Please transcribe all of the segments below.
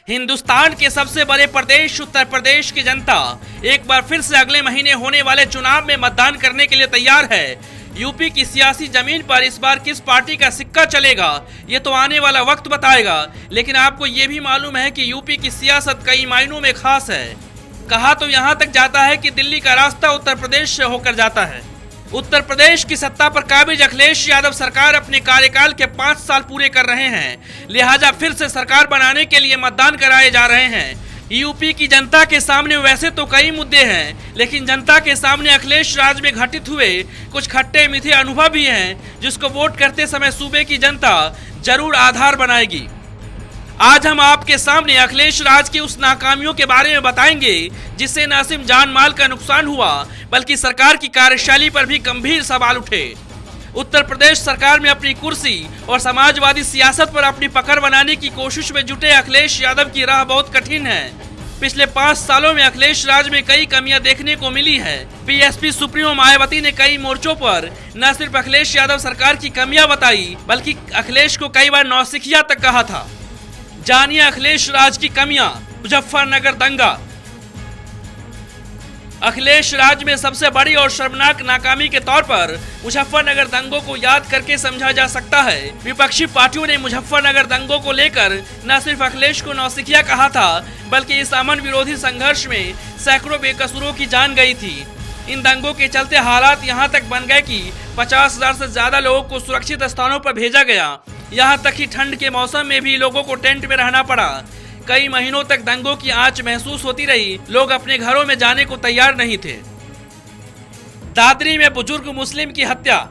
हिंदुस्तान के सबसे बड़े प्रदेश उत्तर प्रदेश की जनता एक बार फिर से अगले महीने होने वाले चुनाव में मतदान करने के लिए तैयार है। यूपी की सियासी जमीन पर इस बार किस पार्टी का सिक्का चलेगा ये तो आने वाला वक्त बताएगा, लेकिन आपको ये भी मालूम है कि यूपी की सियासत कई मायनों में खास है। कहा तो यहाँ तक जाता है कि दिल्ली का रास्ता उत्तर प्रदेश से होकर जाता है। उत्तर प्रदेश की सत्ता पर काबिज अखिलेश यादव सरकार अपने कार्यकाल के 5 साल पूरे कर रहे हैं, लिहाजा फिर से सरकार बनाने के लिए मतदान कराए जा रहे हैं। यूपी की जनता के सामने वैसे तो कई मुद्दे हैं, लेकिन जनता के सामने अखिलेश राज में घटित हुए कुछ खट्टे मीठे अनुभव भी हैं, जिसको वोट करते समय सूबे की जनता जरूर आधार बनाएगी। आज हम आपके सामने अखिलेश राज की उस नाकामियों के बारे में बताएंगे जिससे न सिर्फ जान माल का नुकसान हुआ बल्कि सरकार की कार्यशैली पर भी गंभीर सवाल उठे। उत्तर प्रदेश सरकार में अपनी कुर्सी और समाजवादी सियासत पर अपनी पकड़ बनाने की कोशिश में जुटे अखिलेश यादव की राह बहुत कठिन है। पिछले 5 सालों में अखिलेश राज में कई कमियां देखने को मिली है। बीएसपी सुप्रीमो मायावती ने कई मोर्चों पर न सिर्फ अखिलेश यादव सरकार की कमियां बताई बल्कि अखिलेश को कई बार नौसिखिया तक कहा था। जानिए अखिलेश राज की कमियां। मुजफ्फरनगर दंगा। अखिलेश राज में सबसे बड़ी और शर्मनाक नाकामी के तौर पर मुजफ्फरनगर दंगों को याद करके समझा जा सकता है। विपक्षी पार्टियों ने मुजफ्फरनगर दंगों को लेकर न सिर्फ अखिलेश को नौसिखिया कहा था बल्कि इस अमन विरोधी संघर्ष में सैकड़ों बेकसूरों की जान गई थी। इन दंगों के चलते हालात यहाँ तक बन गए कि 50,000 से ज्यादा लोगों को सुरक्षित स्थानों पर भेजा गया। यहाँ तक कि ठंड के मौसम में भी लोगों को टेंट में रहना पड़ा। कई महीनों तक दंगों की आंच महसूस होती रही। लोग अपने घरों में जाने को तैयार नहीं थे। दादरी में बुजुर्ग मुस्लिम की हत्या।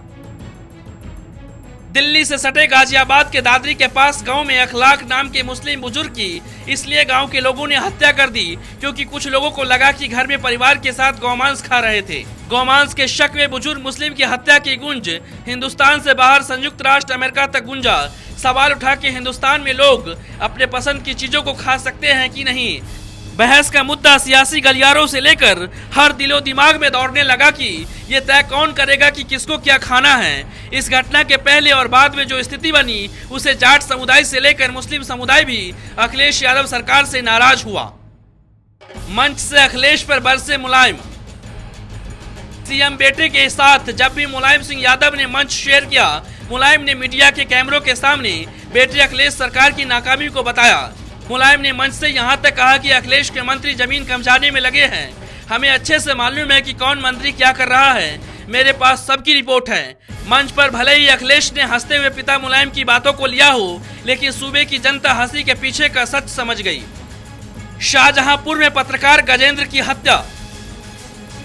दिल्ली से सटे गाजियाबाद के दादरी के पास गांव में अखलाक नाम के मुस्लिम बुजुर्ग की इसलिए गांव के लोगों ने हत्या कर दी क्योंकि कुछ लोगों को लगा कि घर में परिवार के साथ गौमांस खा रहे थे। गौमांस के शक में बुजुर्ग मुस्लिम की हत्या की गूंज हिंदुस्तान से बाहर संयुक्त राष्ट्र अमेरिका तक गूंजा। सवाल उठा कि हिंदुस्तान में लोग अपने पसंद की चीजों को खा सकते हैं कि नहीं। बहस का मुद्दा सियासी गलियारों से लेकर हर दिलो दिमाग में दौड़ने लगा कि ये तय कौन करेगा कि किसको क्या खाना है। इस घटना के पहले और बाद में जो स्थिति बनी उसे जाट समुदाय से लेकर मुस्लिम समुदाय भी अखिलेश यादव सरकार से नाराज हुआ। मंच से अखिलेश पर बरसे मुलायम। सीएम बेटे के साथ जब भी मुलायम सिंह यादव ने मंच शेयर किया, मुलायम ने मीडिया के कैमरों के सामने बेटे अखिलेश सरकार की नाकामी को बताया। मुलायम ने मंच से यहाँ तक कहा कि अखिलेश के मंत्री जमीन कब्जाने में लगे हैं। हमें अच्छे से मालूम है कि कौन मंत्री क्या कर रहा है। मेरे पास सबकी रिपोर्ट है। मंच पर भले ही अखिलेश ने हंसते हुए पिता मुलायम की बातों को लिया हो, लेकिन सूबे की जनता हंसी के पीछे का सच समझ गई। शाहजहांपुर में पत्रकार गजेंद्र की हत्या।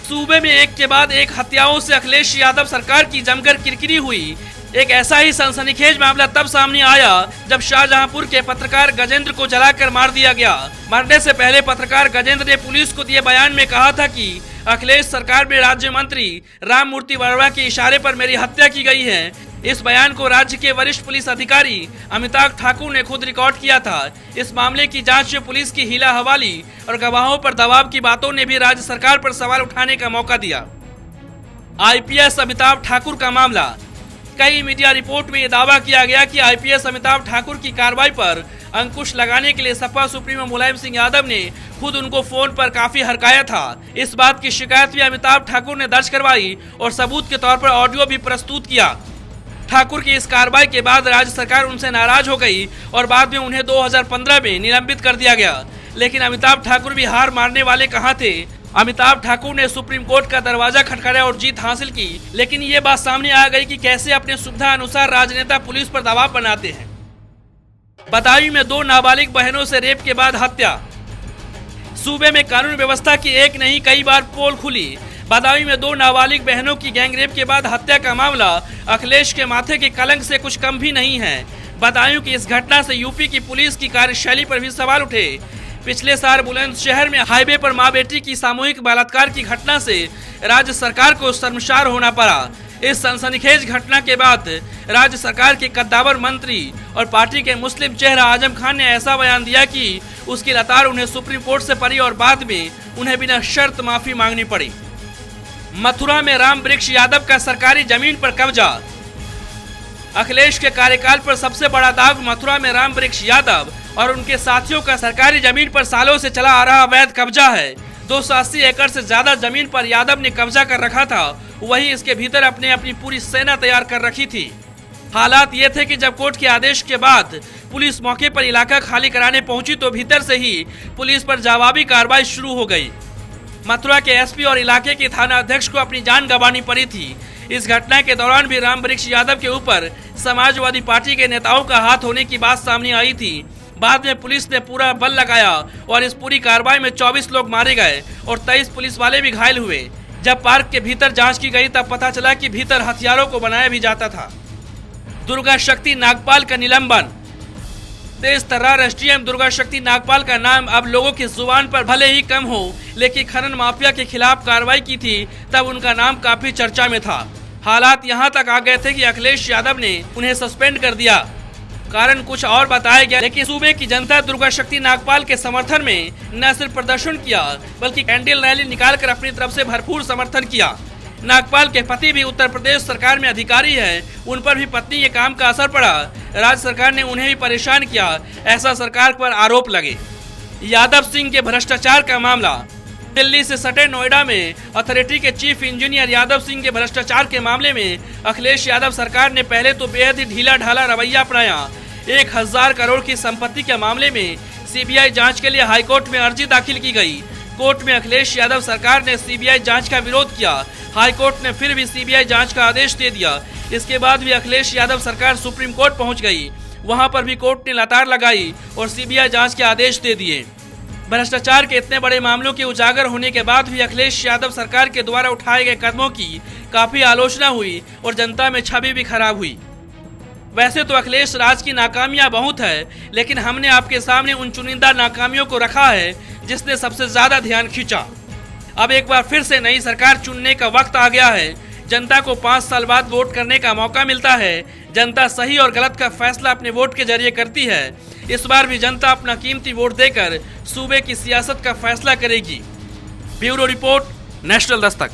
सूबे में एक के बाद एक हत्याओं से अखिलेश यादव सरकार की जमकर किरकिरी हुई। एक ऐसा ही सनसनीखेज मामला तब सामने आया जब शाहजहांपुर के पत्रकार गजेंद्र को जलाकर मार दिया गया। मरने से पहले पत्रकार गजेंद्र ने पुलिस को दिए बयान में कहा था कि अखिलेश सरकार में राज्य मंत्री राममूर्ति वर्मा के इशारे पर मेरी हत्या की गई है। इस बयान को राज्य के वरिष्ठ पुलिस अधिकारी अमिताभ ठाकुर ने खुद रिकॉर्ड किया था। इस मामले की जांच में पुलिस की हीला हवाली और गवाहों पर दबाव की बातों ने भी राज्य सरकार पर सवाल उठाने का मौका दिया। आईपीएस अमिताभ ठाकुर का मामला। कई मीडिया रिपोर्ट में यह दावा किया गया कि आईपीएस अमिताभ ठाकुर की कार्रवाई पर अंकुश लगाने के लिए सपा सुप्रीमो मुलायम सिंह यादव ने खुद उनको फोन पर काफी हरकाया था। इस बात की शिकायत भी अमिताभ ठाकुर ने दर्ज करवाई और सबूत के तौर पर ऑडियो भी प्रस्तुत किया। ठाकुर की इस कार्रवाई के बाद राज्य सरकार उनसे नाराज हो गई और बाद में उन्हें 2015 में निलंबित कर दिया गया। लेकिन अमिताभ ठाकुर भी हार मारने वाले कहाँ थे। अमिताभ ठाकुर ने सुप्रीम कोर्ट का दरवाजा खटखटाया और जीत हासिल की। लेकिन ये बात सामने आ गई कि कैसे अपने सुविधा अनुसार राजनेता पुलिस पर दबाव बनाते हैं। बदायूं में 2 नाबालिग बहनों से रेप के बाद हत्या। सूबे में कानून व्यवस्था की एक नहीं कई बार पोल खुली। बदायूं में 2 नाबालिग बहनों की गैंगरेप के बाद हत्या का मामला अखिलेश के माथे के कलंक से कुछ कम भी नहीं है। बदायूं की इस घटना से यूपी की पुलिस की कार्यशैली पर भी सवाल उठे। पिछले साल बुलंदशहर में हाईवे पर मां बेटी की सामूहिक बलात्कार की घटना से राज्य सरकार को शर्मसार होना पड़ा। इस सनसनीखेज घटना के बाद राज्य सरकार के कद्दावर मंत्री और पार्टी के मुस्लिम चेहरा आजम खान ने ऐसा बयान दिया कि उसकी लतार उन्हें सुप्रीम कोर्ट से पड़ी और बाद में उन्हें बिना शर्त माफी मांगनी पड़ी। मथुरा में राम वृक्ष यादव का सरकारी जमीन पर कब्जा। अखिलेश के कार्यकाल पर सबसे बड़ा दाग मथुरा में राम वृक्ष यादव और उनके साथियों का सरकारी जमीन पर सालों से चला आ रहा अवैध कब्जा है। 280 एकड़ से ज्यादा जमीन पर यादव ने कब्जा कर रखा था, वहीं इसके भीतर अपनी पूरी सेना तैयार कर रखी थी। हालात ये थे कि जब कोर्ट के आदेश के बाद पुलिस मौके पर इलाका खाली कराने पहुंची तो भीतर से ही पुलिस पर जवाबी कार्रवाई शुरू हो गई। मथुरा के एसपी और इलाके के थाना अध्यक्ष को अपनी जान गंवानी पड़ी थी। इस घटना के दौरान भी रामवृक्ष यादव के ऊपर समाजवादी पार्टी के नेताओं का हाथ होने की बात सामने आई थी। बाद में पुलिस ने पूरा बल लगाया और इस पूरी कार्रवाई में 24 लोग मारे गए और 23 पुलिस वाले भी घायल हुए। जब पार्क के भीतर जांच की गई तब पता चला कि भीतर हथियारों को बनाया भी जाता था। दुर्गा शक्ति नागपाल का निलंबन। तेज तर्रार एसडीएम दुर्गा शक्ति नागपाल का नाम अब लोगों की जुबान पर भले ही कम हो, लेकिन खनन माफिया के खिलाफ कार्रवाई की थी तब उनका नाम काफी चर्चा में था। हालात यहां तक आ गए थे कि अखिलेश यादव ने उन्हें सस्पेंड कर दिया। कारण कुछ और बताया गया, लेकिन सूबे की जनता दुर्गा शक्ति नागपाल के समर्थन में न सिर्फ प्रदर्शन किया बल्कि कैंडल रैली निकालकर अपनी तरफ से भरपूर समर्थन किया। नागपाल के पति भी उत्तर प्रदेश सरकार में अधिकारी है, उन पर भी पत्नी के काम का असर पड़ा। राज्य सरकार ने उन्हें भी परेशान किया, ऐसा सरकार पर आरोप लगे। यादव सिंह के भ्रष्टाचार का मामला। दिल्ली से सटे नोएडा में अथॉरिटी के चीफ इंजीनियर यादव सिंह के भ्रष्टाचार के मामले में अखिलेश यादव सरकार ने पहले तो बेहद ही ढीला ढाला रवैया अपनाया। 1000 करोड़ की संपत्ति के मामले में सीबीआई जांच के लिए हाईकोर्ट में अर्जी दाखिल की गई। कोर्ट में अखिलेश यादव सरकार ने सीबीआई जांच का विरोध किया। हाईकोर्ट ने फिर भी सीबीआई जांच का आदेश दे दिया। इसके बाद भी अखिलेश यादव सरकार सुप्रीम कोर्ट पहुंच गई। वहां पर भी कोर्ट ने लतार लगाई और सीबीआई जांच के आदेश दे दिए। भ्रष्टाचार के इतने बड़े मामलों के उजागर होने के बाद भी अखिलेश यादव सरकार के द्वारा उठाए गए कदमों की काफी आलोचना हुई और जनता में छवि भी खराब हुई। वैसे तो अखिलेश राज की नाकामियां बहुत है, लेकिन हमने आपके सामने उन चुनिंदा नाकामियों को रखा है जिसने सबसे ज्यादा ध्यान खींचा। अब एक बार फिर से नई सरकार चुनने का वक्त आ गया है। जनता को 5 साल बाद वोट करने का मौका मिलता है। जनता सही और गलत का फैसला अपने वोट के जरिए करती है। इस बार भी जनता अपना कीमती वोट देकर सूबे की सियासत का फैसला करेगी। Bureau report, national Dastak.